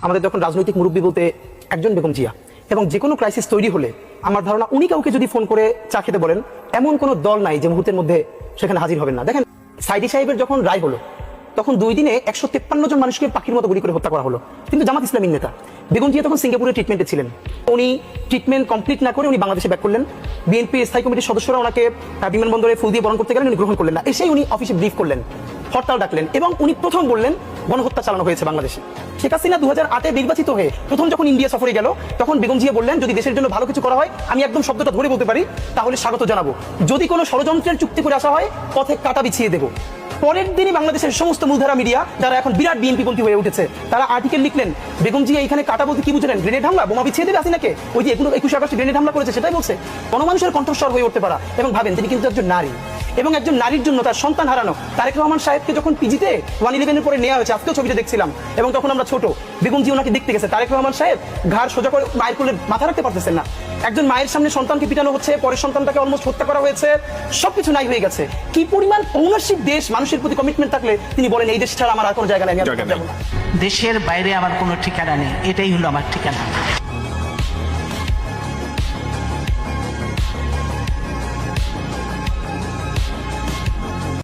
আমাদের যখন রাজনৈতিক মুরব্বী বলতে একজন বেগম জিয়া, এবং যে কোনো ক্রাইসিস তৈরি হলে আমার ধারণা উনি কাউকে যদি ফোন করে চা খেতে বলেন, এমন কোনো দল নাই যে মুহূর্তের মধ্যে সেখানে হাজির হবেন না। দেখেন, সাইদি সাহেবের যখন রায় হলো তখন 2 দিনে 153 জন মানুষকে পাখির মতো গুলি করে হত্যা করা হলো, কিন্তু জামাত ইসলামীর নেতা বেগম জিয়া তখন সিঙ্গাপুরে ট্রিটমেন্টে ছিলেন। উনি ট্রিটমেন্ট কমপ্লিট না করে উনি বাংলাদেশে ব্যাক করলেন। বিএনপি স্থায়ী কমিটির সদস্যরা ওনাকে বিমানবন্দরে ফুল দিয়ে বরণ করতে গেলেন, উনি গ্রহণ করলেন না। এসেই উনি অফিসে ব্রিফ করলেন, হরতাল ডাকলেন, এবং উনি প্রথম বললেন গণহত্যা চালানো হয়েছে বাংলাদেশে। শেখ হাসিনা 2008-এ নির্বাচিত হয়ে প্রথম যখন ইন্ডিয়া সফরে গেল, তখন বেগম জিয়া বললেন যদি দেশের জন্য ভালো কিছু করা হয়, আমি একদম শব্দটা ধরে বলতে পারি, তাহলে স্বাগত জানাবো। যদি কোনো ষড়যন্ত্রের চুক্তি করে আসা হয়, পথে কাঁটা বিছিয়ে দেবো। পরের দিনই বাংলাদেশের সমস্ত মূলধারা মিডিয়া, যারা এখন বিরাট বিএনপিপন্থী হয়ে উঠেছে, তারা আর্টিকেল লিখলেন বেগম জিয়া এখানে কাটা বলতে কি বুঝলেন, গ্রেনেড হামলা, বোমা বিছিয়ে দেবে হাসিনাকে। ওই যে 21 আগস্টে গ্রেনেড হামলা করেছে সেটাই বলছে। গণমানুষের কণ্ঠস্বর হয়ে উঠতে পারা, এবং ভাবেন তিনি কিন্তু একজন নারী, এবং একজন নারীর জন্য তার সন্তান হারানো। তারেক রহমান সাহেবকে যখন পিজিতে 111-এর পরে নেওয়া হয়েছে, আজকেও ছবিটা দেখছিলাম, এবং তখন আমরা ছোট, বেগম জি ওনাকে দেখতে গেছে। তারেক রহমান সাহেব ঘাড় সোজা করে মায়ের কোলে মাথা রাখতে পারতেছেন না। একজন মায়ের সামনে সন্তানকে পিটানো হচ্ছে, পরের সন্তানটাকে অলমোস্ট হত্যা করা হয়েছে, সবকিছু নাই হয়ে গেছে। কি পরিমাণ ঔনারশিপ দেশ, মানুষের প্রতি কমিটমেন্ট থাকলে তিনি বলেন এই দেশ ছাড়া আমার আর কোনো জায়গা নেই, আমি আর যাবো না। দেশের বাইরে আমার কোনো ঠিকানা নেই, এটাই হলো আমার ঠিকানা।